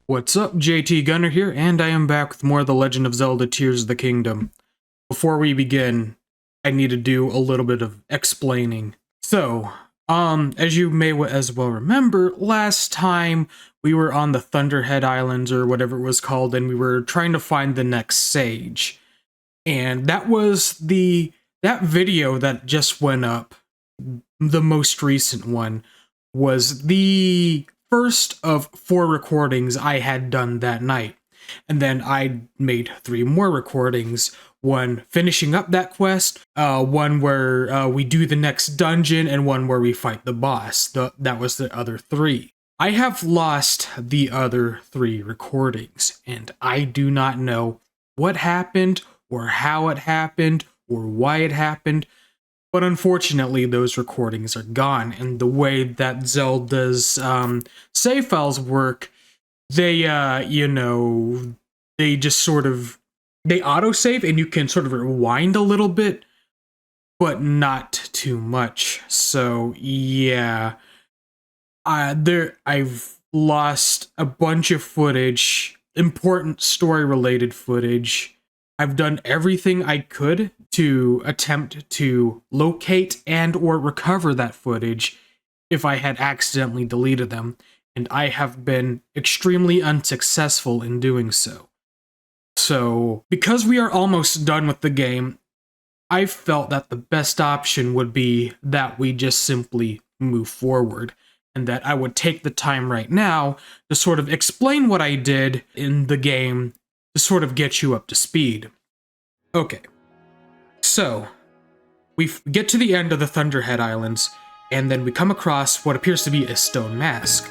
What's up, JT Gunner here, and I am back with more of the Legend of Zelda Tears of the Kingdom. Before we begin, I need to do a little bit of explaining. So, as you may as well remember, last time we were on the Thunderhead Islands, or whatever it was called, and we were trying to find the next sage. And that was that video that just went up, the most recent one, was the first of 4 recordings I had done that night. And then I made 3 more recordings, one finishing up that quest, one where we do the next dungeon, and one where we fight the boss. That was the other 3. I have lost the other 3 recordings, and I do not know what happened, or how it happened, or why it happened. But unfortunately, those recordings are gone, and the way that Zelda's save files work, they, they just sort of, they autosave, and you can sort of rewind a little bit, but not too much. So, yeah. I've lost a bunch of footage, important story-related footage. I've done everything I could to attempt to locate and or recover that footage if I had accidentally deleted them, and I have been extremely unsuccessful in doing so. So, because we are almost done with the game, I felt that the best option would be that we just simply move forward, and that I would take the time right now to sort of explain what I did in the game to sort of get you up to speed. Okay, so we get to the end of the Thunderhead Islands, and then we come across what appears to be a stone mask.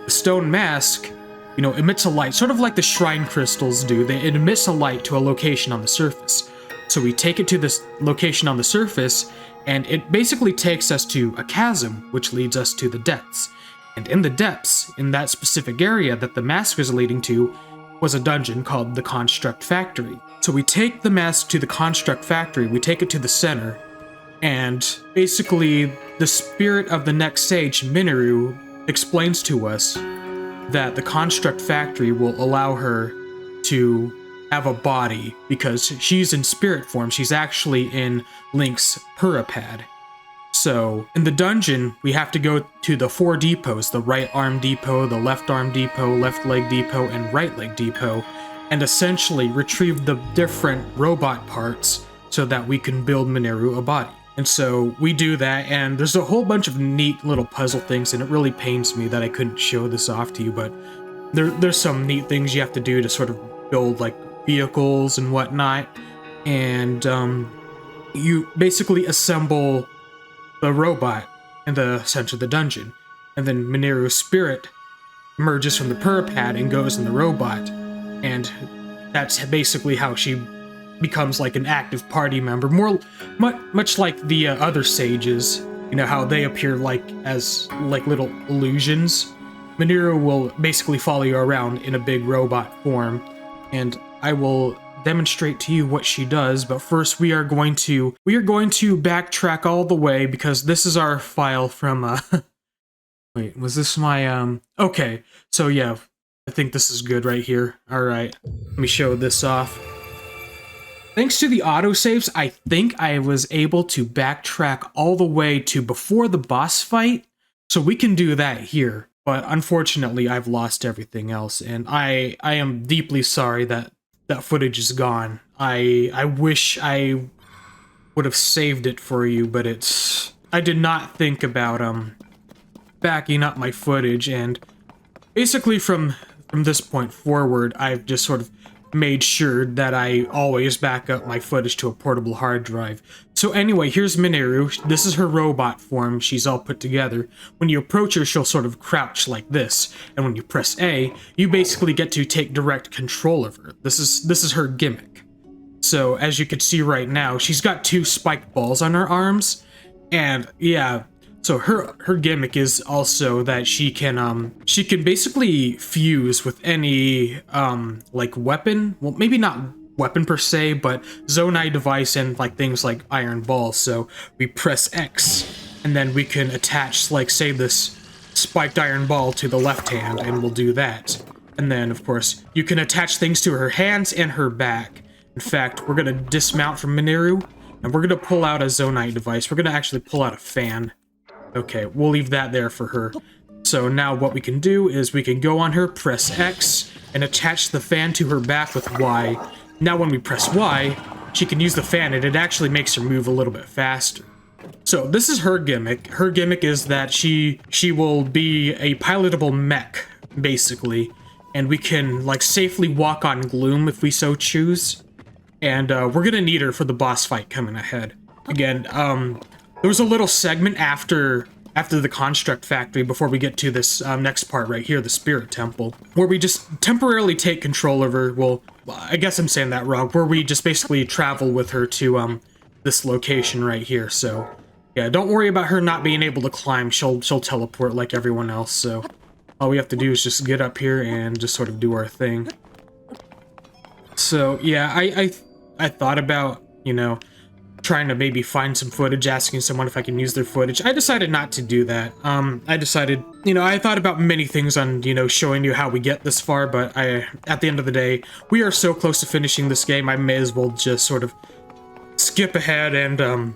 The stone mask, emits a light, sort of like the shrine crystals do. It emits a light to a location on the surface. So we take it to this location on the surface, and it basically takes us to a chasm, which leads us to the depths. And in the depths, in that specific area that the mask was leading to, was a dungeon called the Construct Factory. So we take the mask to the Construct Factory, we take it to the center, and basically the spirit of the next sage, Mineru, explains to us that the Construct Factory will allow her to have a body because she's in spirit form. She's actually in Link's Purapad. So, in the dungeon, we have to go to the 4 depots, the right arm depot, the left arm depot, left leg depot, and right leg depot, and essentially retrieve the different robot parts so that we can build Mineru a body. And so we do that, and there's a whole bunch of neat little puzzle things, and it really pains me that I couldn't show this off to you, but there's some neat things you have to do to sort of build, like, vehicles and whatnot, and you basically assemble the robot in the center of the dungeon, and then Mineru's spirit emerges from the Purapad and goes in the robot, and that's basically how she becomes like an active party member, much like the other sages, how they appear as little illusions. Mineru will basically follow you around in a big robot form, and I will demonstrate to you what she does, but first we are going to backtrack all the way because this is our file from wait, was this my okay, so yeah, I think this is good right here. Alright, let me show this off. Thanks to the autosaves, I think I was able to backtrack all the way to before the boss fight, so we can do that here. But unfortunately, I've lost everything else, and I am deeply sorry that footage is gone. I wish I would have saved it for you, but I did not think about backing up my footage, and basically from this point forward, I've just sort of made sure that I always back up my footage to a portable hard drive. So anyway, here's Mineru. This is her robot form. She's all put together. When you approach her, she'll sort of crouch like this, and when you press A, you basically get to take direct control of her. This is her gimmick. So as you can see right now, she's got 2 spiked balls on her arms, and yeah, so her gimmick is also that she can basically fuse with any like weapon. Well, maybe not weapon per se, but Zonai device and things like iron balls. So we press X, and then we can attach, say, this spiked iron ball to the left hand, and we'll do that. And then, of course, you can attach things to her hands and her back. In fact, we're gonna dismount from Mineru, and we're gonna pull out a Zonite device. We're gonna actually pull out a fan. Okay, we'll leave that there for her. So now what we can do is we can go on her, press X, and attach the fan to her back with Y. Now when we press Y, she can use the fan, and it actually makes her move a little bit faster. So this is her gimmick. Her gimmick is that she will be a pilotable mech, basically. And we can, like, safely walk on gloom if we so choose. And we're gonna need her for the boss fight coming ahead. Again, there was a little segment after the construct factory before we get to this next part right here, the spirit temple, where we just temporarily take control of her. Well, I guess I'm saying that wrong. Where we just basically travel with her to this location right here. So yeah, don't worry about her not being able to climb. She'll teleport like everyone else. So all we have to do is just get up here and just sort of do our thing. So yeah, I thought about, you know, trying to maybe find some footage, asking someone if I can use their footage. I decided not to do that. I decided, you know, I thought about many things on, you know, showing you how we get this far, but at the end of the day, we are so close to finishing this game, I may as well just sort of skip ahead and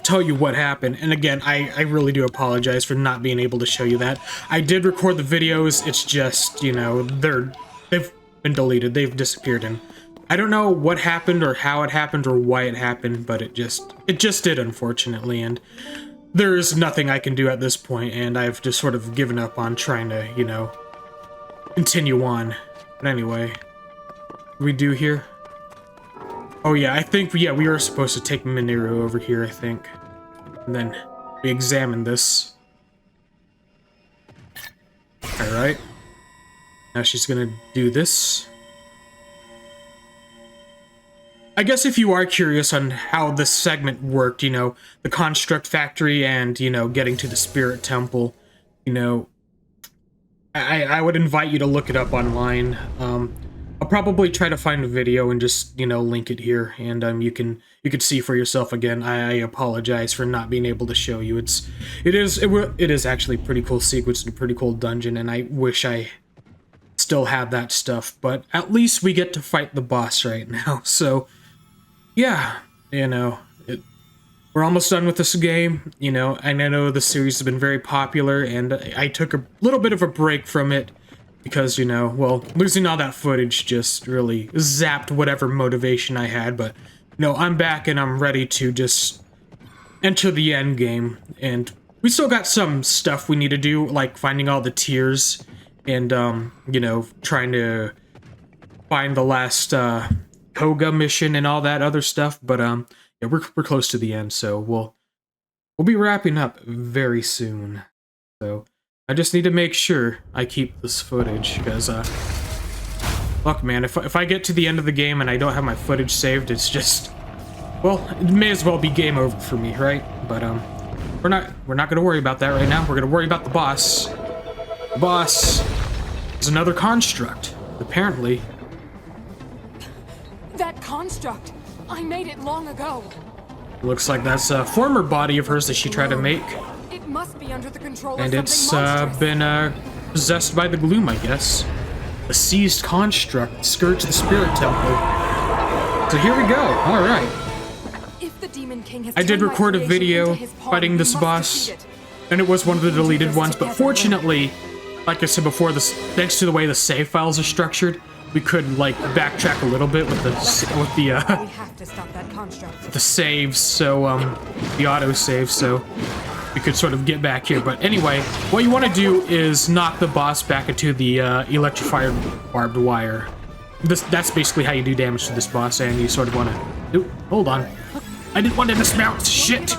tell you what happened. And again, I really do apologize for not being able to show you that. I did record the videos, it's just, you know, they've been deleted, they've disappeared, and I don't know what happened or how it happened or why it happened, but it just did, unfortunately, and there's nothing I can do at this point, and I've just sort of given up on trying to, you know, continue on. But anyway, what do we do here? Oh yeah, I think, yeah, we were supposed to take Mineru over here, I think. And then we examine this. Alright. Now she's gonna do this. I guess if you are curious on how this segment worked, you know, the construct factory and, you know, getting to the spirit temple, you know, I would invite you to look it up online. I'll probably try to find a video and just, you know, link it here, and you can see for yourself again. I apologize for not being able to show you. It is actually a pretty cool sequence and a pretty cool dungeon, and I wish I still had that stuff, but at least we get to fight the boss right now. So yeah, you know, we're almost done with this game, you know, and I know the series has been very popular, and I took a little bit of a break from it because, you know, well, losing all that footage just really zapped whatever motivation I had, but, you know, I'm back and I'm ready to just enter the end game, and we still got some stuff we need to do, like finding all the tiers and, you know, trying to find the last, Koga mission and all that other stuff, but yeah, we're close to the end, so we'll be wrapping up very soon. So I just need to make sure I keep this footage, because look, man, if I get to the end of the game and I don't have my footage saved, it's just, well, it may as well be game over for me, right? But we're not gonna worry about that right now. We're gonna worry about the boss. The boss is another construct, apparently. That construct! I made it long ago! Looks like that's a former body of hers that she tried to make. It must be under the control of And something it's monstrous. been possessed by the gloom, I guess. A seized construct, Scourge the Spirit Temple. So here we go, alright. If the Demon King has I did turned my record a creation video into his pawn, fighting we this must boss, defeat it. and it was one of the deleted ones, but fortunately, like I said before, thanks to the way the save files are structured, we could, like, backtrack a little bit with the We have to stop that construct. the saves, so, the auto-save, so we could sort of get back here. But anyway, what you want to do is knock the boss back into the, electrified barbed wire. That's basically how you do damage to this boss, and you sort of want to... Oop, hold on. I didn't want to dismount! Shit!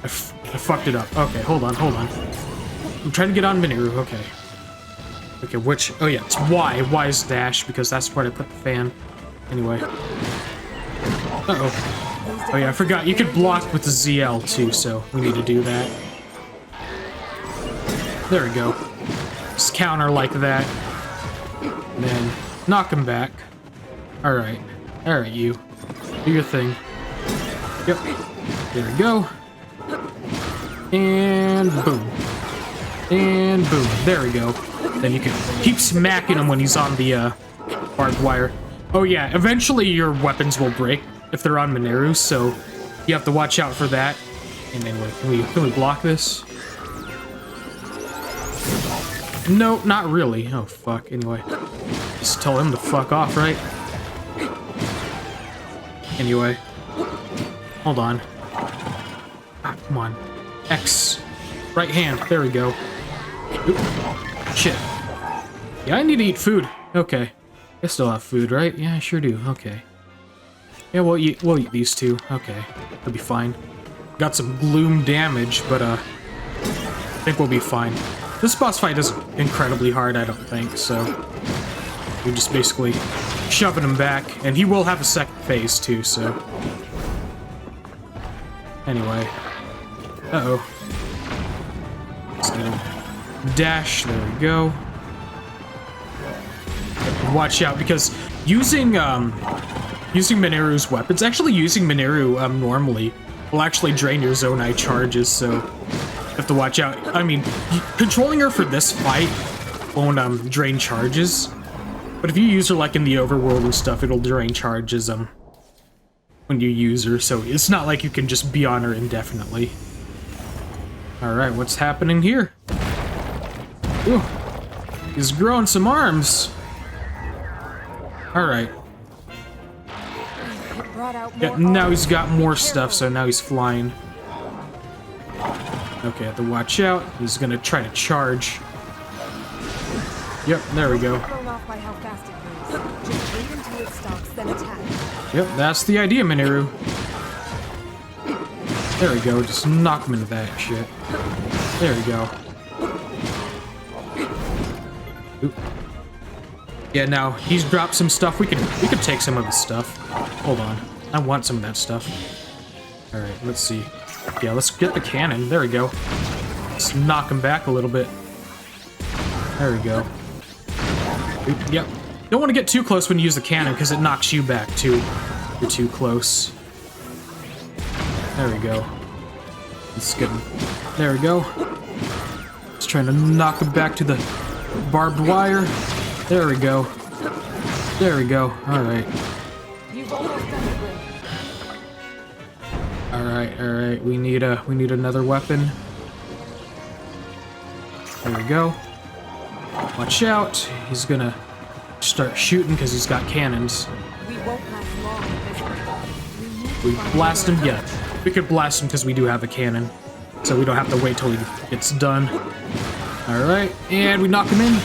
I fucked it up. Okay, hold on. I'm trying to get on Mineru, okay. Okay, which... Oh yeah, it's Y. Y is dash, because that's where I put the fan. Anyway. Uh-oh. Oh yeah, I forgot. You could block with the ZL too, so we need to do that. There we go. Just counter like that. And then knock him back. Alright. Alright, you. Do your thing. Yep. There we go. And boom. And boom, there we go. Then you can keep smacking him when he's on the barbed wire. Oh yeah, eventually your weapons will break if they're on Mineru, so you have to watch out for that. And anyway, can we block this? No, not really. Oh fuck, anyway. Just tell him to fuck off, right? Anyway. Hold on. Ah, come on. X. Right hand, there we go. Oop. Shit. Yeah, I need to eat food. Okay. I still have food, right? Yeah, I sure do. Okay. Yeah, we'll eat these two. Okay. That'll be fine. Got some gloom damage, but I think we'll be fine. This boss fight isn't incredibly hard, I don't think, so we're just basically shoving him back, and he will have a second phase too, so anyway. Uh-oh. Let's get him. Dash, there we go. Watch out, because using Mineru's weapons, actually using Mineru normally will actually drain your Zonai charges, so you have to watch out. I mean, controlling her for this fight won't drain charges, but if you use her like in the overworld and stuff, it'll drain charges when you use her, so it's not like you can just be on her indefinitely. Alright, what's happening here? Ooh, he's growing some arms. Alright. Yeah, now he's got more stuff, so now he's flying. Okay, have to watch out. He's gonna try to charge. Yep, there we go. Yep, that's the idea, Mineru. There we go, just knock him into that shit. There we go. Oop. Yeah, now he's dropped some stuff. We could take some of his stuff. Hold on, I want some of that stuff. All right, let's see. Yeah, let's get the cannon. There we go. Let's knock him back a little bit. There we go. Oop, yep. Don't want to get too close when you use the cannon because it knocks you back too. You're too close. There we go. Let's get him. There we go. Just trying to knock him back to the barbed wire. There we go. There we go. Alright. Alright. We need another weapon. There we go. Watch out. He's gonna start shooting because he's got cannons. We blast him? Yeah. We could blast him because we do have a cannon. So we don't have to wait till he gets done. Alright. And we knock him in.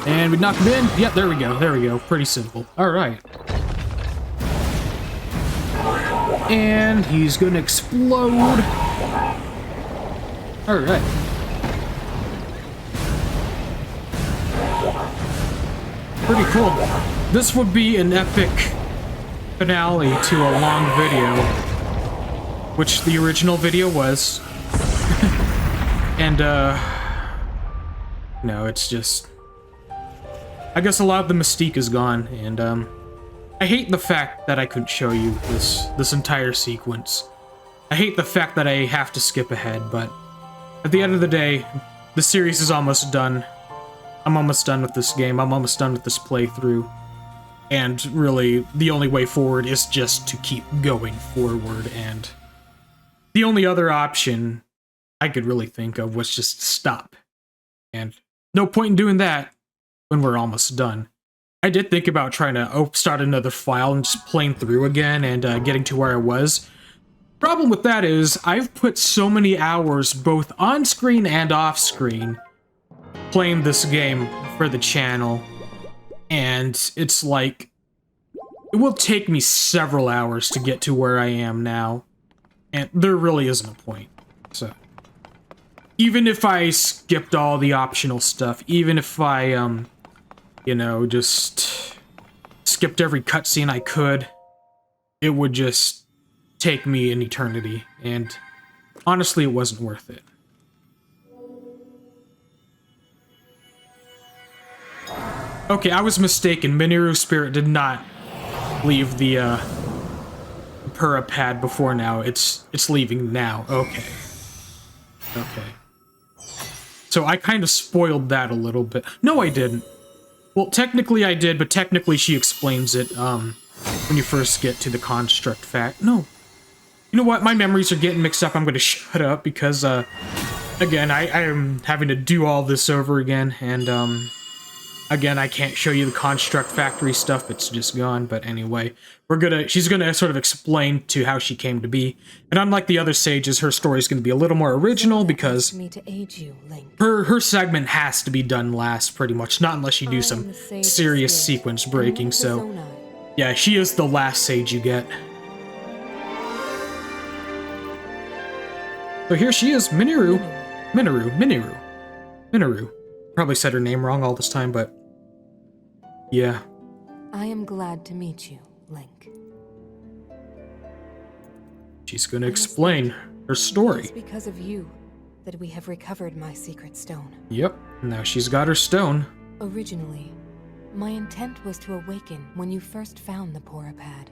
And we knock him in. Yep, there we go. There we go. Pretty simple. Alright. And he's gonna explode. Alright. Pretty cool. This would be an epic finale to a long video, which the original video was. And, no, it's just... I guess a lot of the mystique is gone, and, I hate the fact that I couldn't show you this entire sequence. I hate the fact that I have to skip ahead, but at the end of the day, the series is almost done. I'm almost done with this game. I'm almost done with this playthrough. And really, the only way forward is just to keep going forward, and the only other option I could really think of was just stop. And no point in doing that when we're almost done. I did think about trying to start another file and just playing through again and getting to where I was. Problem with that is, I've put so many hours both on screen and off screen playing this game for the channel, and it's like, it will take me several hours to get to where I am now, and there really isn't a point. So, even if I skipped all the optional stuff, even if I, you know, just skipped every cutscene I could, it would just take me an eternity, and honestly, it wasn't worth it. Okay, I was mistaken. Mineru's spirit did not leave the Pura pad before now. It's leaving now. Okay. Okay. So I kind of spoiled that a little bit. No, I didn't. Well, technically I did, but technically she explains it when you first get to the construct fact. No. You know what? My memories are getting mixed up. I'm going to shut up because, again, I am having to do all this over again. And, again, I can't show you the construct factory stuff. It's just gone. But anyway, she's gonna sort of explain to how she came to be. And unlike the other sages, her story is going to be a little more original because Me to aid you, Link. her segment has to be done last, pretty much. Not unless you do some serious sequence breaking. So, yeah, she is the last sage you get. So here she is, Mineru. Probably said her name wrong all this time, but yeah. I am glad to meet you, Link. She's gonna explain her story. It's because of you that we have recovered my secret stone. Yep, now she's got her stone. Originally, my intent was to awaken when you first found the Porapad.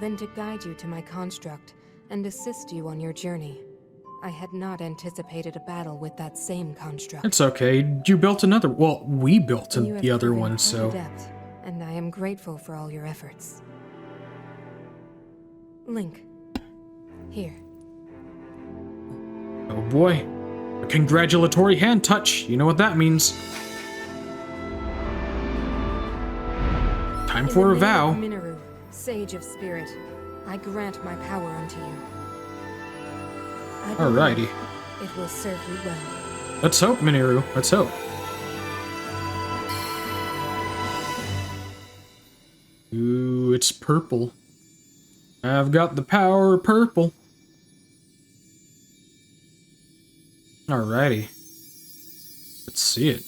Then to guide you to my construct and assist you on your journey. I had not anticipated a battle with that same construct. It's okay, you built another. Well, we built the other one, so. Adept, and I am grateful for all your efforts. Link, here. Oh boy. A congratulatory hand touch. You know what that means. Time for a vow. Mineru, Sage of Spirit, I grant my power unto you. Alrighty. It will serve you well. Let's hope, Mineru. Let's hope. Ooh, it's purple. I've got the power of purple. Alrighty. Let's see it.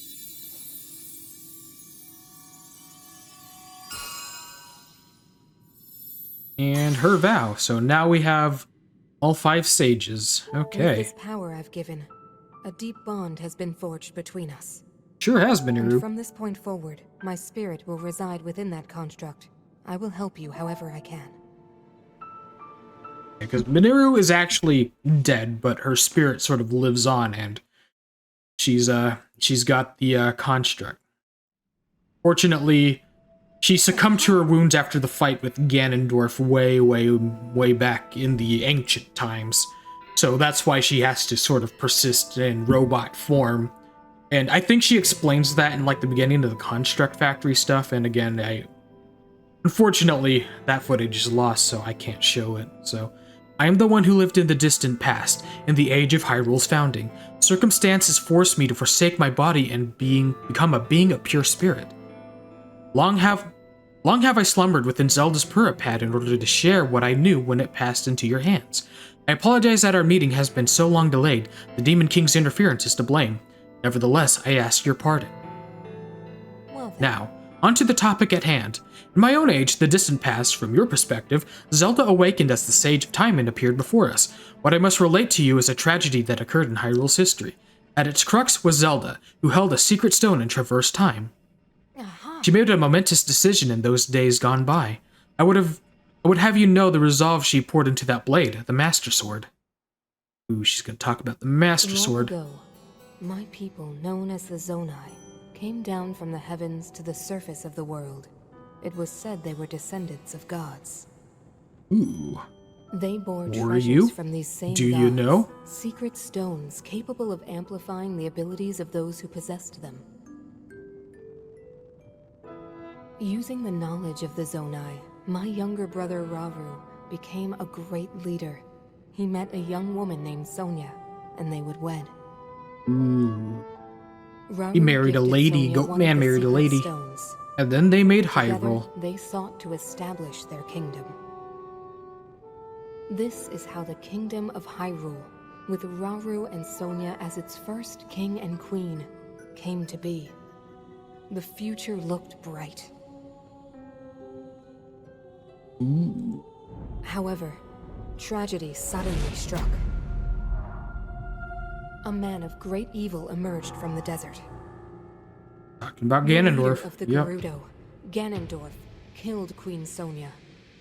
And her vow. So now we have all 5 sages. Okay. With this power I've given, a deep bond has been forged between us. Sure has, And Mineru. from this point forward, my spirit will reside within that construct. I will help you however I can. Because Mineru is actually dead, but her spirit sort of lives on, and she's got the construct. Fortunately, she succumbed to her wounds after the fight with Ganondorf way back in the ancient times. So that's why she has to sort of persist in robot form. And I think she explains that in like the beginning of the construct factory stuff, and again, unfortunately, that footage is lost, so I can't show it. So, I am the one who lived in the distant past, in the age of Hyrule's founding. Circumstances forced me to forsake my body and become a being of pure spirit. Long have I slumbered within Zelda's Purapad in order to share what I knew when it passed into your hands. I apologize that our meeting has been so long delayed. The Demon King's interference is to blame. Nevertheless, I ask your pardon. Well then. Now, onto the topic at hand. In my own age, the distant past, from your perspective, Zelda awakened as the Sage of Time and appeared before us. What I must relate to you is a tragedy that occurred in Hyrule's history. At its crux was Zelda, who held a secret stone and traversed time. She made a momentous decision in those days gone by. I would have you know the resolve she poured into that blade, the Master Sword. Ooh, she's gonna talk about the Master Sword. Long ago, my people, known as the Zonai, came down from the heavens to the surface of the world. It was said they were descendants of gods. Ooh. They bore Were you? treasures from these same Do gods, you know? secret stones capable of amplifying the abilities of those who possessed them. Using the knowledge of the Zonai, my younger brother Rauru became a great leader. He met a young woman named Sonia, and they would wed. Ooh. Rauru He married a gifted lady, Sonia one Goat of Man the married a secret lady. stones. And then they made Together, Hyrule. they sought to establish their kingdom. This is how the kingdom of Hyrule, with Rauru and Sonia as its first king and queen, came to be. The future looked bright. Ooh. However, tragedy suddenly struck. A man of great evil emerged from the desert. Talking about The leader Ganondorf. of the Yep. Gerudo, Ganondorf, killed Queen Sonia.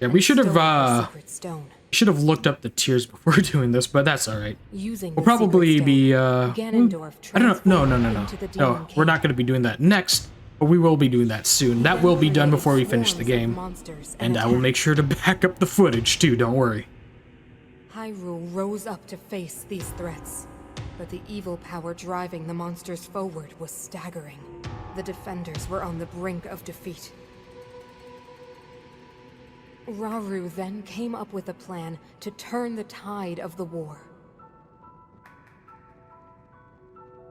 Yeah, we should have the secret stone. looked up the tiers before doing this, but that's all right. Using We'll the probably secret be stone, Ganondorf I don't know. transformed No. into the No, Demon we're King. not going to be doing that next, but we will be doing that soon. That will be done before we finish the game. And I will make sure to back up the footage too, don't worry. Hyrule rose up to face these threats, but the evil power driving the monsters forward was staggering. The defenders were on the brink of defeat. Rauru then came up with a plan to turn the tide of the war.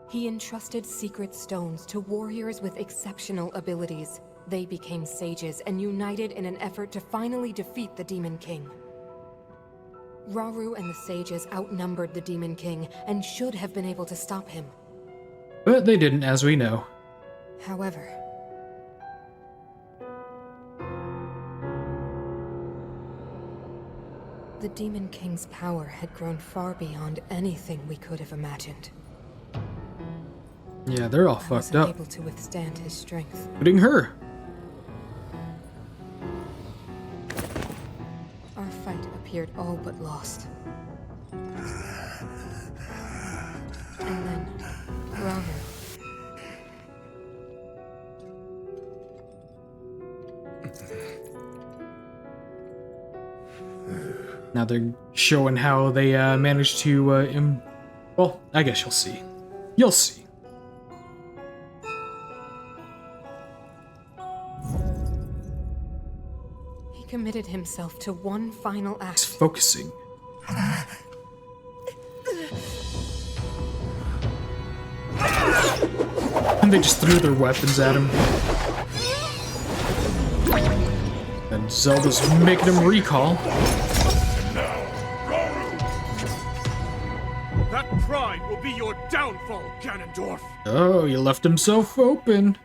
He entrusted secret stones to warriors with exceptional abilities. They became sages and united in an effort to finally defeat the Demon King. Rauru and the sages outnumbered the Demon King and should have been able to stop him. But they didn't, as we know. However, the Demon King's power had grown far beyond anything we could have imagined. Yeah, they're all I fucked wasn't up, able to withstand his strength. including her. Our fight appeared all but lost. And then, Rauru. Now they're showing how they managed to, well, I guess you'll see. You'll see. He committed himself to one final He's act. focusing. And they just threw their weapons at him. And Zelda's making him recall. That pride will be your downfall, Ganondorf! Oh, he left himself open.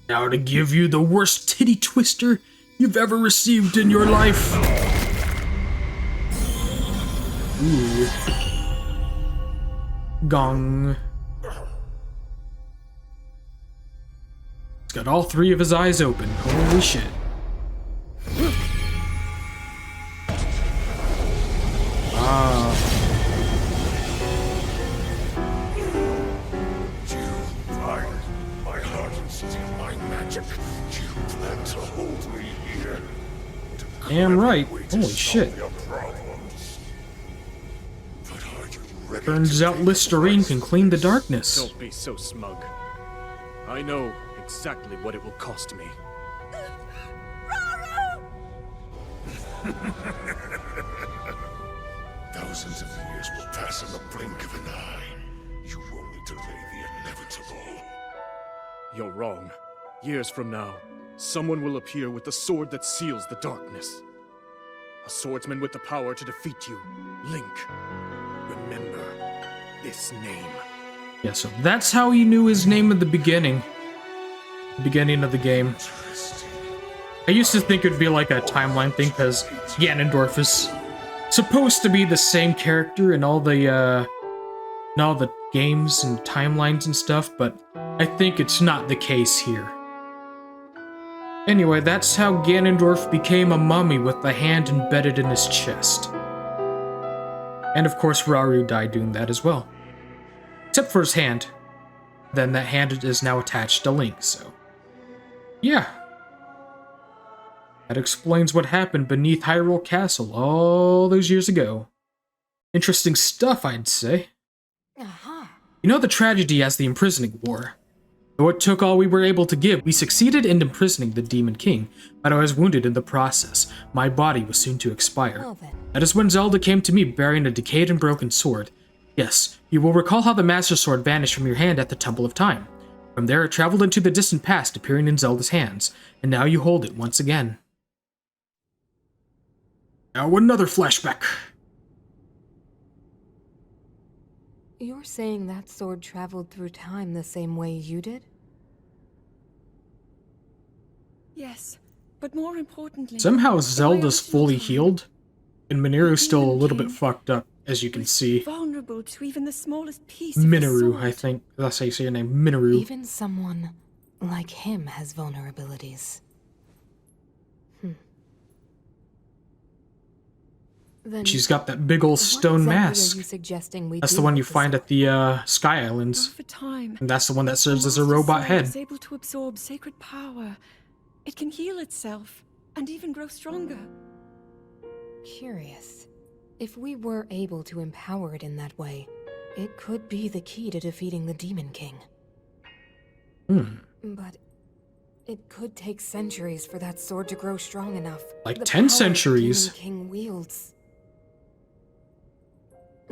Now to give you the worst titty twister you've ever received in your life. Ooh. Gong. He's got all three of his eyes open. Holy shit. You find my heart and steal my magic. You plan to hold me here. To Damn right. way to Holy solve shit. your problems. But are you ready Turns to out pay the Listerine price can for clean the this? darkness. Don't be so smug. I know exactly what it will cost me. Thousands of years will pass in the blink of an eye. You only delay the inevitable. You're wrong. Years from now, someone will appear with the sword that seals the darkness. A swordsman with the power to defeat you. Link. Remember this name. Yeah, so that's how he knew his name at the beginning. Beginning of the game. Interesting. I used to think it'd be like a timeline thing, because Ganondorf is supposed to be the same character in all the games and timelines and stuff, but I think it's not the case here. Anyway, that's how Ganondorf became a mummy with the hand embedded in his chest. And of course, Rauru died doing that as well. Except for his hand. Then that hand is now attached to Link, so... yeah. That explains what happened beneath Hyrule Castle all those years ago. Interesting stuff, I'd say. Aha! You know the tragedy as the imprisoning war. Though it took all we were able to give, we succeeded in imprisoning the Demon King, but I was wounded in the process. My body was soon to expire. Well then. That is when Zelda came to me bearing a decayed and broken sword. Yes, you will recall how the Master Sword vanished from your hand at the Temple of Time. From there it traveled into the distant past, appearing in Zelda's hands, and now you hold it once again. Now another flashback. You're saying that sword traveled through time the same way you did? Yes, but more importantly... Somehow the way Zelda's original fully time healed, and Mineru's still a Demon little bit King fucked up, as you can was see. vulnerable to even the smallest piece of the Mineru, sword. I think. That's how you say your name. Mineru. Even someone like him, has vulnerabilities. Then She's got that big old stone what exactly mask. are you suggesting we That's do the one with you the find sword? at the Sky Islands. Over time, And that's the one that serves the as a Master robot Sword head. is able to absorb sacred power. It can heal itself and even grow stronger. Curious. If we were able to empower it in that way, it could be the key to defeating the Demon King. But it could take centuries for that sword to grow strong enough. Like The 10 power centuries. The Demon King wields.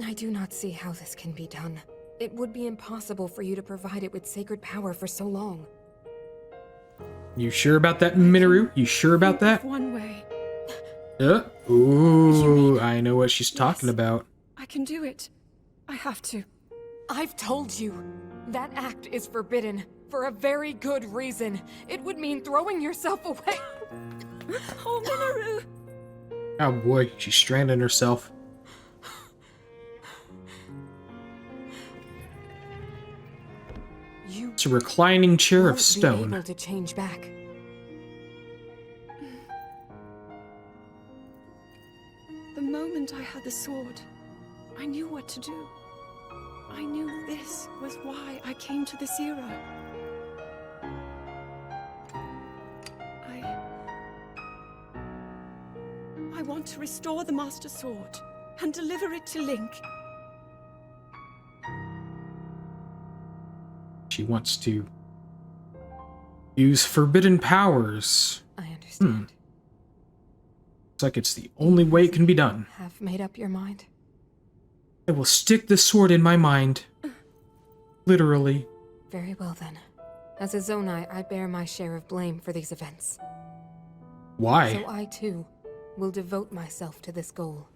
I do not see how this can be done. It would be impossible for you to provide it with sacred power for so long. You sure about that, Mineru? You sure about Think of that? one way. Ooh, I know what she's talking Yes. about. I can do it. I have to. I've told you. That act is forbidden. For a very good reason. It would mean throwing yourself away. Oh, Mineru! Oh boy, she's stranding herself. You It's a reclining chair of won't be stone. able to change back. The moment I had the sword, I knew what to do. I knew this was why I came to this era. I want to restore the Master Sword and deliver it to Link. She wants to use forbidden powers. I understand. It's like it's the only way it can be done. Have made up your mind? I will stick this sword in my mind. Literally. Very well then. As a Zonai, I bear my share of blame for these events. Why? So I too will devote myself to this goal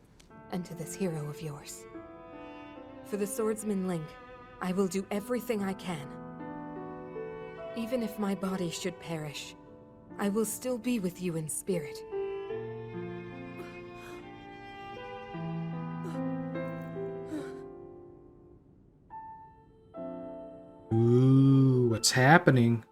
and to this hero of yours. For the swordsman Link, I will do everything I can. Even if my body should perish, I will still be with you in spirit. Ooh, what's happening?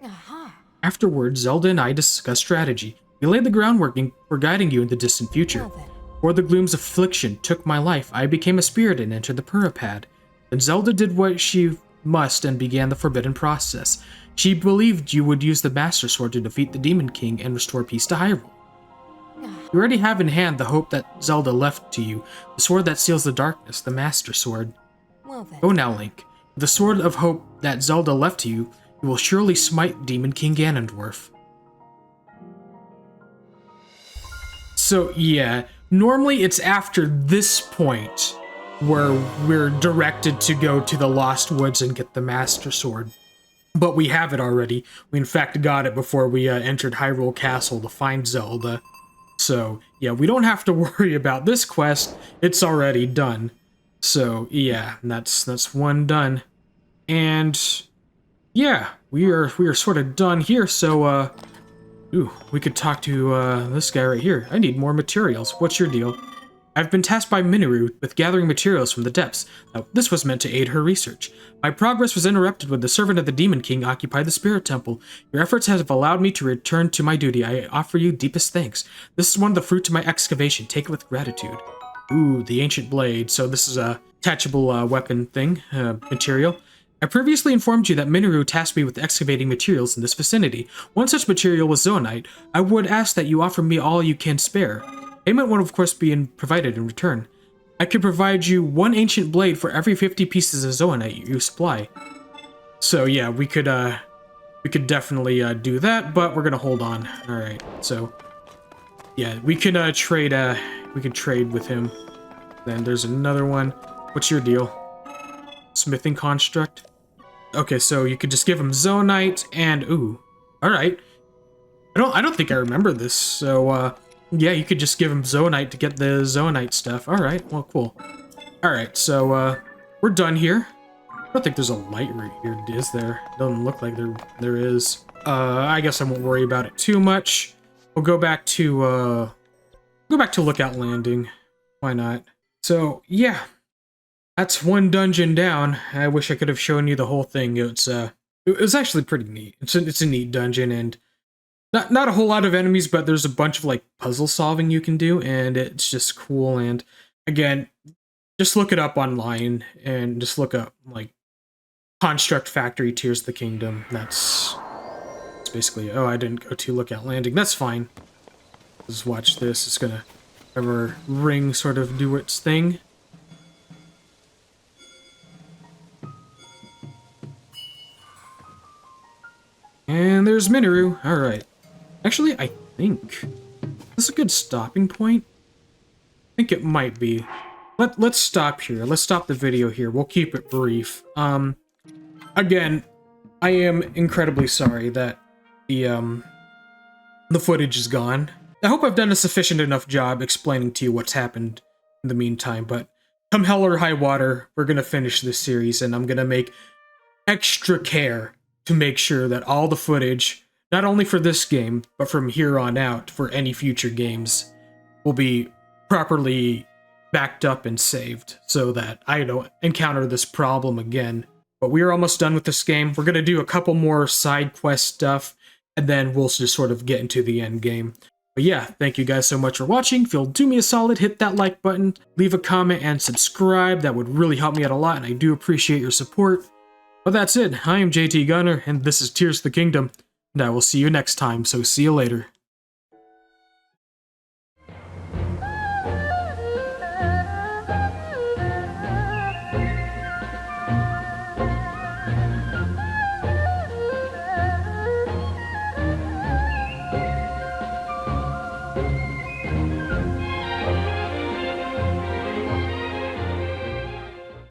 Aha! Afterwards, Zelda and I discussed strategy. We laid the groundwork for guiding you in the distant future. Well then. Before the gloom's affliction took my life, I became a spirit and entered the Purapad. Then Zelda did what she must and began the forbidden process. She believed you would use the Master Sword to defeat the Demon King and restore peace to Hyrule. You already have in hand the hope that Zelda left to you, the sword that seals the darkness, the Master Sword. Well then. Go now, Link. With the sword of hope that Zelda left to you, you will surely smite Demon King Ganondorf. So, yeah, normally it's after this point where we're directed to go to the Lost Woods and get the Master Sword. But we have it already. We in fact got it before we entered Hyrule Castle to find Zelda. So, yeah, we don't have to worry about this quest. It's already done. So, yeah, that's one done. And yeah, we are sort of done here. So, ooh, we could talk to this guy right here. I need more materials. What's your deal? I've been tasked by Mineru with gathering materials from the depths. Now, this was meant to aid her research. My progress was interrupted when the servant of the Demon King occupied the Spirit Temple. Your efforts have allowed me to return to my duty. I offer you deepest thanks. This is one of the fruits of my excavation. Take it with gratitude. Ooh, the Ancient Blade. So this is a attachable weapon thing, material. I previously informed you that Mineru tasked me with excavating materials in this vicinity. One such material was zoonite. I would ask that you offer me all you can spare. Payment would of course be provided in return. I could provide you one ancient blade for every 50 pieces of zoonite you supply. So yeah, we could definitely do that, but we're gonna hold on. All right, so yeah, we can trade with him. Then there's another one. What's your deal? Smithing construct. Okay, so you could just give him zoonite and ooh. All right. I don't think I remember this. So yeah, you could just give him zoonite to get the zoonite stuff. All right. Well, cool. All right. So we're done here. I don't think there's a light right here, is there? Doesn't look like there is. I guess I won't worry about it too much. We'll go back to Lookout Landing. Why not? So yeah. That's one dungeon down. I wish I could have shown you the whole thing. It was actually pretty neat. It's a neat dungeon, and not a whole lot of enemies, but there's a bunch of like puzzle solving you can do, and it's just cool. And again, just look it up online and just look up like Construct Factory Tears of the Kingdom. That's basically. Oh, I didn't go to Lookout Landing. That's fine. Just watch this. It's gonna have our ring sort of do its thing. And there's Mineru. Alright. Actually, I think this is a good stopping point. I think it might be. Let's stop here. Let's stop the video here. We'll keep it brief. Again, I am incredibly sorry that the footage is gone. I hope I've done a sufficient enough job explaining to you what's happened in the meantime, but come hell or high water, we're gonna finish this series, and I'm gonna make extra care to make sure that all the footage, not only for this game, but from here on out for any future games, will be properly backed up and saved so that I don't encounter this problem again. But we are almost done with this game. We're going to do a couple more side quest stuff, and then we'll just sort of get into the end game. But yeah, thank you guys so much for watching. If you'll do me a solid, hit that like button, leave a comment, and subscribe. That would really help me out a lot, and I do appreciate your support. But that's it. I am JT Gunner, and this is Tears of the Kingdom, and I will see you next time, so see you later.